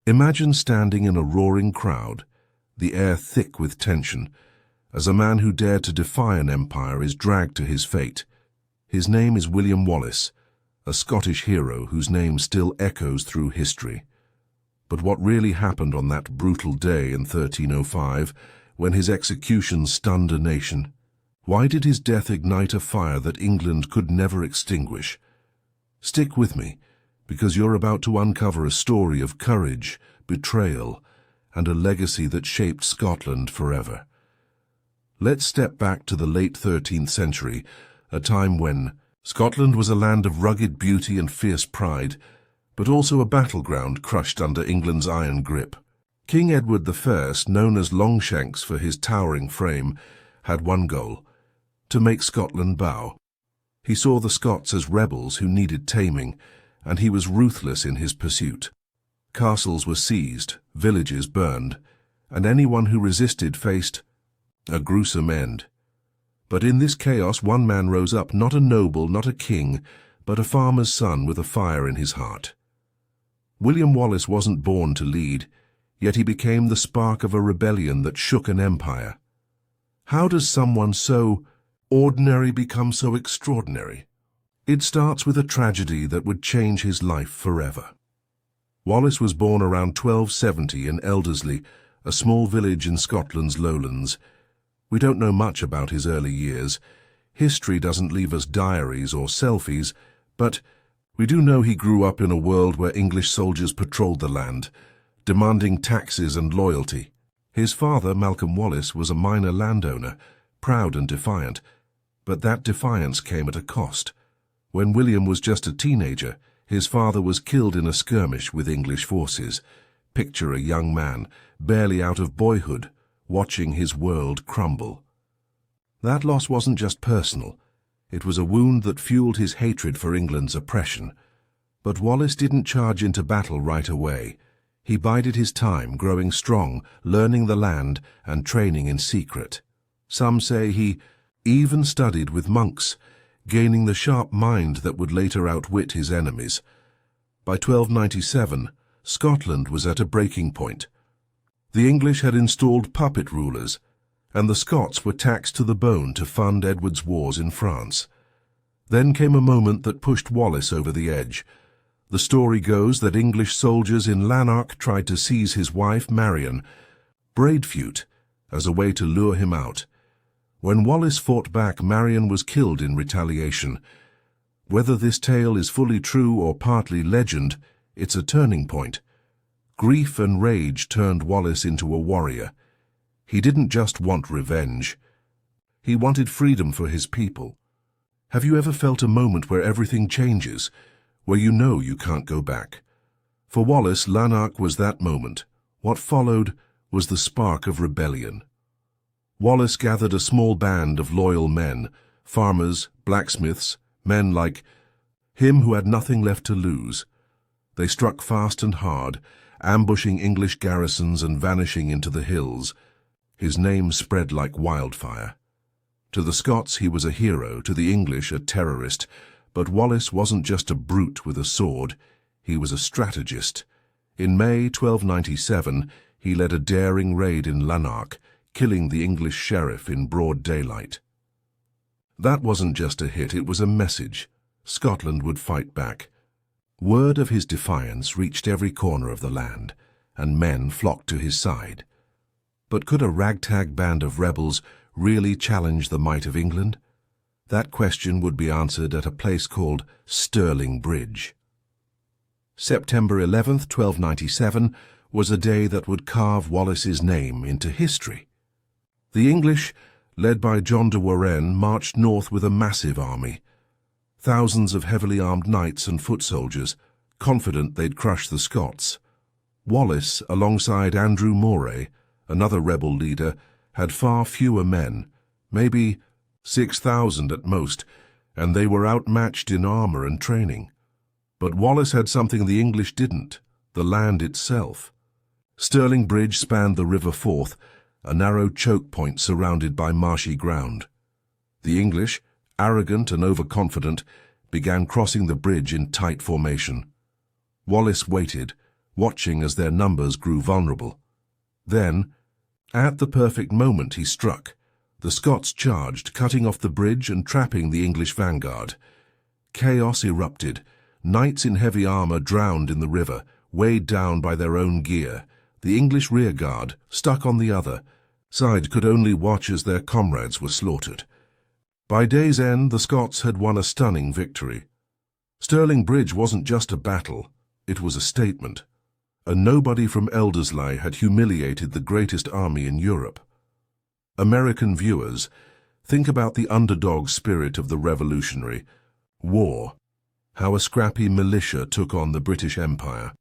Imagine standing in a roaring crowd, the air thick with tension, as a man who dared to defy an empire is dragged to his fate. His name is William Wallace, a Scottish hero whose name still echoes through history. But what really happened on that brutal day in 1305, when his execution stunned a nation? Why did his death ignite a fire that England could never extinguish? Stick with me, because you're about to uncover a story of courage, betrayal, and a legacy that shaped Scotland forever. Let's step back to the late 13th century, a time when Scotland was a land of rugged beauty and fierce pride, but also a battleground crushed under England's iron grip. King Edward I, known as Longshanks for his towering frame, had one goal: to make Scotland bow. He saw the Scots as rebels who needed taming, and he was ruthless in his pursuit. Castles were seized, villages burned, and anyone who resisted faced a gruesome end. But in this chaos, one man rose up, not a noble, not a king, but a farmer's son with a fire in his heart. William Wallace wasn't born to lead, yet he became the spark of a rebellion that shook an empire. How does someone so ordinary become so extraordinary? It starts with a tragedy that would change his life forever. Wallace was born around 1270 in Elderslie, a small village in Scotland's lowlands. We don't know much about his early years. History doesn't leave us diaries or selfies, but we do know he grew up in a world where English soldiers patrolled the land, demanding taxes and loyalty. His father, Malcolm Wallace, was a minor landowner, proud and defiant, but that defiance came at a cost. When William was just a teenager, his father was killed in a skirmish with English forces. Picture a young man, barely out of boyhood, watching his world crumble. That loss wasn't just personal. It was a wound that fueled his hatred for England's oppression. But Wallace didn't charge into battle right away. He bided his time, growing strong, learning the land, and training in secret. Some say he even studied with monks, gaining the sharp mind that would later outwit his enemies. By 1297, Scotland was at a breaking point. The English had installed puppet rulers, and the Scots were taxed to the bone to fund Edward's wars in France. Then came a moment that pushed Wallace over the edge. The story goes that English soldiers in Lanark tried to seize his wife, Marion, Braveheart, as a way to lure him out. When Wallace fought back, Marion was killed in retaliation. Whether this tale is fully true or partly legend, it's a turning point. Grief and rage turned Wallace into a warrior. He didn't just want revenge. He wanted freedom for his people. Have you ever felt a moment where everything changes, where you know you can't go back? For Wallace, Lanark was that moment. What followed was the spark of rebellion. Wallace gathered a small band of loyal men, farmers, blacksmiths, men like him who had nothing left to lose. They struck fast and hard, ambushing English garrisons and vanishing into the hills. His name spread like wildfire. To the Scots he was a hero, to the English a terrorist, but Wallace wasn't just a brute with a sword, he was a strategist. In May 1297, he led a daring raid in Lanark, killing the English sheriff in broad daylight. That wasn't just a hit, it was a message. Scotland would fight back. Word of his defiance reached every corner of the land, and men flocked to his side. But could a ragtag band of rebels really challenge the might of England? That question would be answered at a place called Stirling Bridge. September 11th, 1297, was a day that would carve Wallace's name into history. The English, led by John de Warenne, marched north with a massive army. Thousands of heavily armed knights and foot soldiers, confident they'd crush the Scots. Wallace, alongside Andrew Moray, another rebel leader, had far fewer men, maybe 6,000 at most, and they were outmatched in armor and training. But Wallace had something the English didn't: the land itself. Stirling Bridge spanned the River Forth, a narrow choke point surrounded by marshy ground. The English, arrogant and overconfident, began crossing the bridge in tight formation. Wallace waited, watching as their numbers grew vulnerable. Then, at the perfect moment, he struck. The Scots charged, cutting off the bridge and trapping the English vanguard. Chaos erupted. Knights in heavy armour drowned in the river, weighed down by their own gear. The English rearguard, stuck on the other side, could only watch as their comrades were slaughtered. By day's end, the Scots had won a stunning victory. Stirling Bridge wasn't just a battle, it was a statement. A nobody from Elderslie had humiliated the greatest army in Europe. American viewers, think about the underdog spirit of the Revolutionary War, how a scrappy militia took on the British Empire.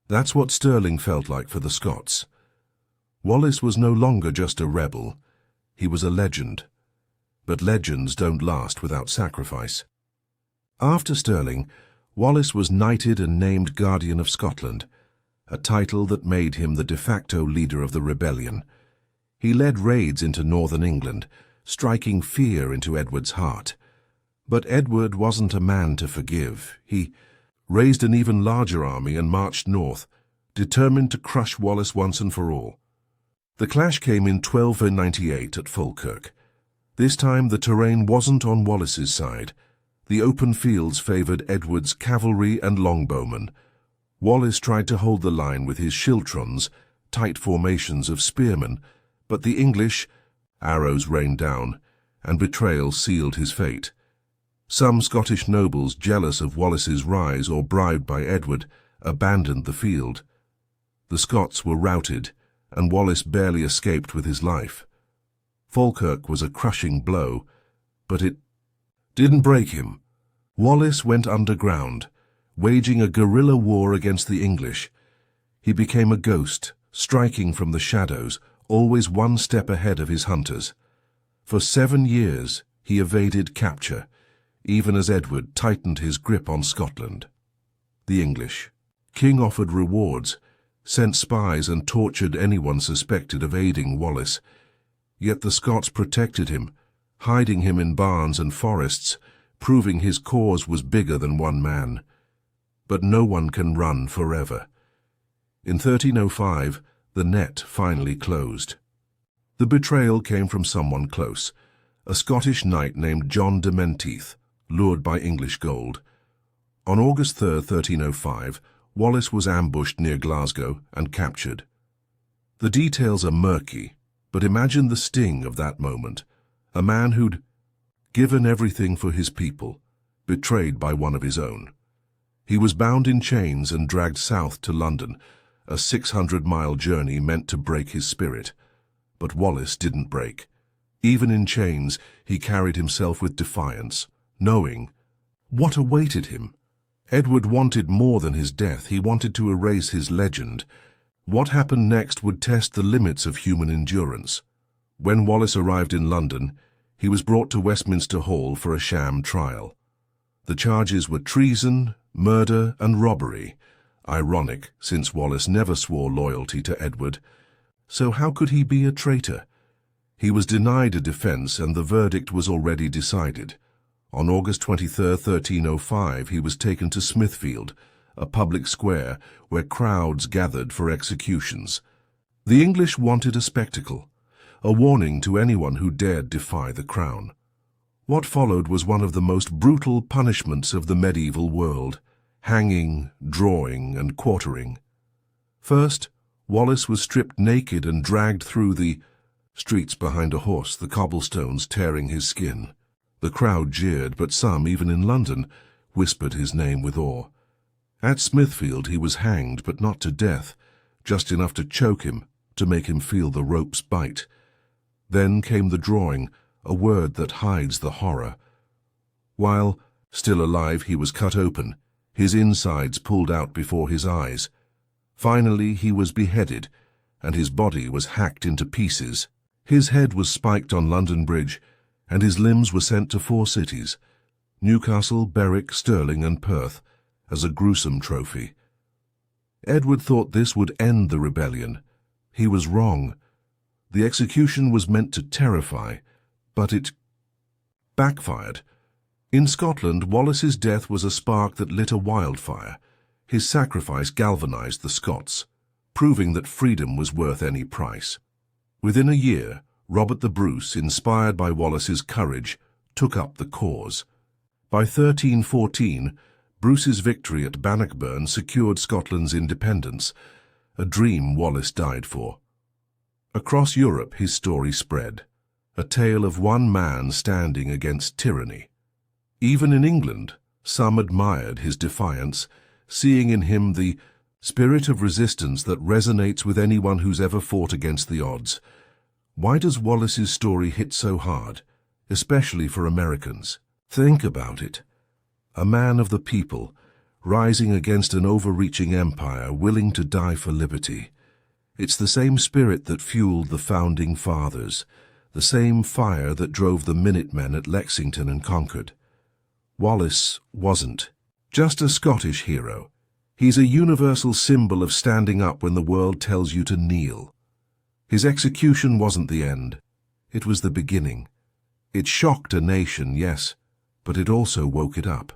That's what Stirling felt like for the Scots. Wallace was no longer just a rebel, he was a legend. But legends don't last without sacrifice. After Stirling, Wallace was knighted and named Guardian of Scotland, a title that made him the de facto leader of the rebellion. He led raids into northern England, striking fear into Edward's heart. But Edward wasn't a man to forgive. He raised an even larger army and marched north, determined to crush Wallace once and for all. The clash came in 1298 at Falkirk. This time the terrain wasn't on Wallace's side. The open fields favoured Edward's cavalry and longbowmen. Wallace tried to hold the line with his schiltrons, tight formations of spearmen, but the English arrows rained down, and betrayal sealed his fate. Some Scottish nobles, jealous of Wallace's rise or bribed by Edward, abandoned the field. The Scots were routed, and Wallace barely escaped with his life. Falkirk was a crushing blow, but it didn't break him. Wallace went underground, waging a guerrilla war against the English. He became a ghost, striking from the shadows, always one step ahead of his hunters. For 7 years he evaded capture, even as Edward tightened his grip on Scotland. The English. King offered rewards, sent spies and tortured anyone suspected of aiding Wallace. Yet the Scots protected him, hiding him in barns and forests, proving his cause was bigger than one man. But no one can run forever. In 1305, the net finally closed. The betrayal came from someone close, a Scottish knight named John de Menteith, lured by English gold. On August 3, 1305, Wallace was ambushed near Glasgow and captured. The details are murky, but imagine the sting of that moment. A man who'd given everything for his people, betrayed by one of his own. He was bound in chains and dragged south to London, a 600-mile journey meant to break his spirit. But Wallace didn't break. Even in chains, he carried himself with defiance, knowing what awaited him. Edward wanted more than his death. He wanted to erase his legend. What happened next would test the limits of human endurance. When Wallace arrived in London, he was brought to Westminster Hall for a sham trial. The charges were treason, murder, and robbery. Ironic, since Wallace never swore loyalty to Edward. So how could he be a traitor? He was denied a defence, and the verdict was already decided. On August 23, 1305, he was taken to Smithfield, a public square where crowds gathered for executions. The English wanted a spectacle, a warning to anyone who dared defy the crown. What followed was one of the most brutal punishments of the medieval world: hanging, drawing, and quartering. First, Wallace was stripped naked and dragged through the streets behind a horse, the cobblestones tearing his skin. The crowd jeered, but some, even in London, whispered his name with awe. At Smithfield he was hanged, but not to death, just enough to choke him, to make him feel the ropes bite. Then came the drawing, a word that hides the horror. While still alive, he was cut open, his insides pulled out before his eyes. Finally, he was beheaded, and his body was hacked into pieces. His head was spiked on London Bridge, and his limbs were sent to 4 cities, Newcastle, Berwick, Stirling, and Perth, as a gruesome trophy. Edward thought this would end the rebellion. He was wrong. The execution was meant to terrify, but it backfired. In Scotland, Wallace's death was a spark that lit a wildfire. His sacrifice galvanized the Scots, proving that freedom was worth any price. Within a year, Robert the Bruce, inspired by Wallace's courage, took up the cause. By 1314, Bruce's victory at Bannockburn secured Scotland's independence, a dream Wallace died for. Across Europe his story spread, a tale of one man standing against tyranny. Even in England, some admired his defiance, seeing in him the spirit of resistance that resonates with anyone who's ever fought against the odds. Why does Wallace's story hit so hard, especially for Americans? Think about it. A man of the people, rising against an overreaching empire, willing to die for liberty. It's the same spirit that fueled the Founding Fathers, the same fire that drove the Minutemen at Lexington and Concord. Wallace wasn't just a Scottish hero. He's a universal symbol of standing up when the world tells you to kneel. His execution wasn't the end. It was the beginning. It shocked a nation, yes, but it also woke it up.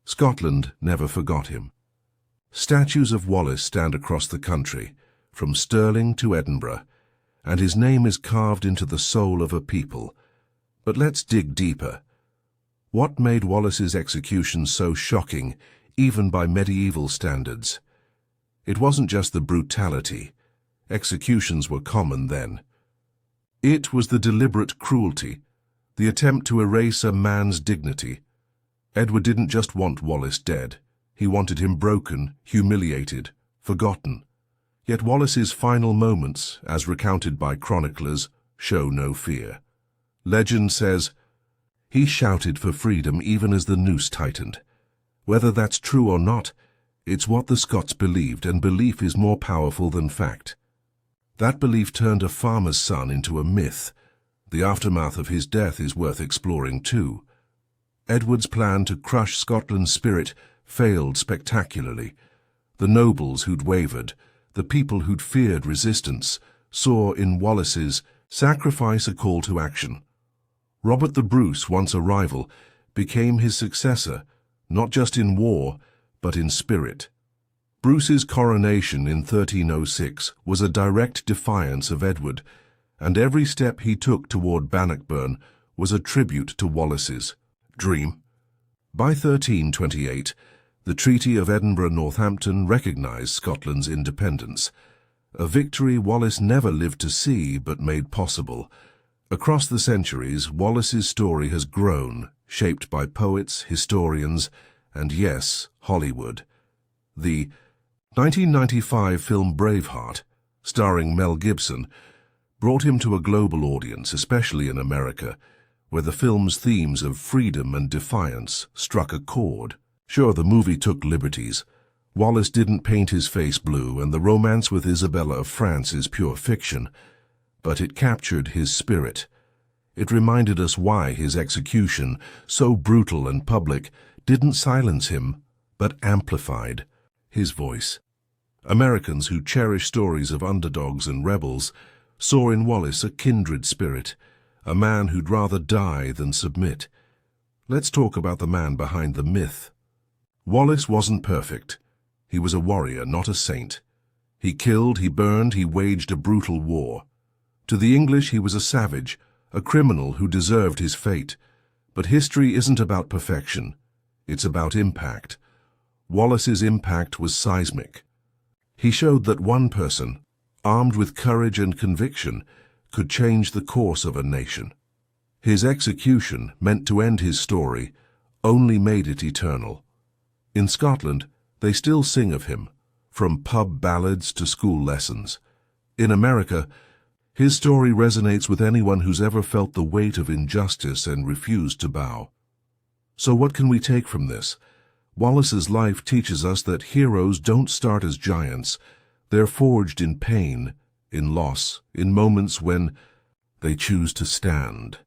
Scotland never forgot him. Statues of Wallace stand across the country, from Stirling to Edinburgh, and his name is carved into the soul of a people. But let's dig deeper. What made Wallace's execution so shocking, even by medieval standards? It wasn't just the brutality. Executions were common then. It was the deliberate cruelty, the attempt to erase a man's dignity. Edward didn't just want Wallace dead. He wanted him broken, humiliated, forgotten. Yet Wallace's final moments, as recounted by chroniclers, show no fear. Legend says, he shouted for freedom even as the noose tightened. Whether that's true or not, it's what the Scots believed, and belief is more powerful than fact. That belief turned a farmer's son into a myth. The aftermath of his death is worth exploring too. Edward's plan to crush Scotland's spirit failed spectacularly. The nobles who'd wavered, the people who'd feared resistance, saw in Wallace's sacrifice a call to action. Robert the Bruce, once a rival, became his successor, not just in war, but in spirit. Bruce's coronation in 1306 was a direct defiance of Edward, and every step he took toward Bannockburn was a tribute to Wallace's dream. By 1328, the Treaty of Edinburgh-Northampton recognized Scotland's independence, a victory Wallace never lived to see but made possible. Across the centuries, Wallace's story has grown, shaped by poets, historians, and yes, Hollywood. The 1995 film Braveheart, starring Mel Gibson, brought him to a global audience, especially in America, where the film's themes of freedom and defiance struck a chord. Sure, the movie took liberties. Wallace didn't paint his face blue, and the romance with Isabella of France is pure fiction, but it captured his spirit. It reminded us why his execution, so brutal and public, didn't silence him, but amplified his voice. Americans who cherish stories of underdogs and rebels saw in Wallace a kindred spirit, a man who'd rather die than submit. Let's talk about the man behind the myth. Wallace wasn't perfect. He was a warrior, not a saint. He killed, he burned, he waged a brutal war. To the English, he was a savage, a criminal who deserved his fate. But history isn't about perfection. It's about impact. Wallace's impact was seismic. He showed that one person, armed with courage and conviction, could change the course of a nation. His execution, meant to end his story, only made it eternal. In Scotland, they still sing of him, from pub ballads to school lessons. In America, his story resonates with anyone who's ever felt the weight of injustice and refused to bow. So what can we take from this? Wallace's life teaches us that heroes don't start as giants. They're forged in pain, in loss, in moments when they choose to stand.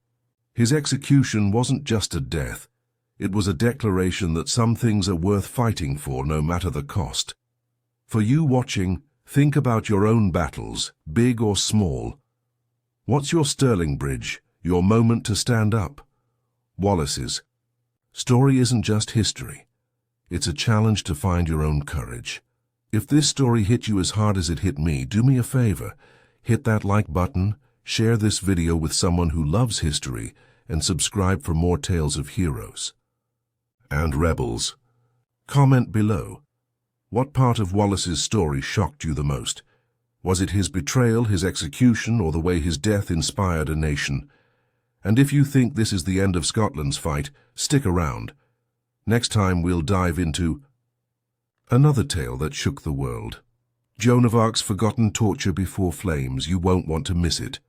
His execution wasn't just a death. It was a declaration that some things are worth fighting for no matter the cost. For you watching, think about your own battles, big or small. What's your Stirling Bridge, your moment to stand up? Wallace's story isn't just history. It's a challenge to find your own courage. If this story hit you as hard as it hit me, do me a favor. Hit that like button, share this video with someone who loves history, and subscribe for more tales of heroes and rebels. Comment below. What part of Wallace's story shocked you the most? Was it his betrayal, his execution, or the way his death inspired a nation? And if you think this is the end of Scotland's fight, stick around. Next time we'll dive into another tale that shook the world. Joan of Arc's forgotten torture before flames. You won't want to miss it.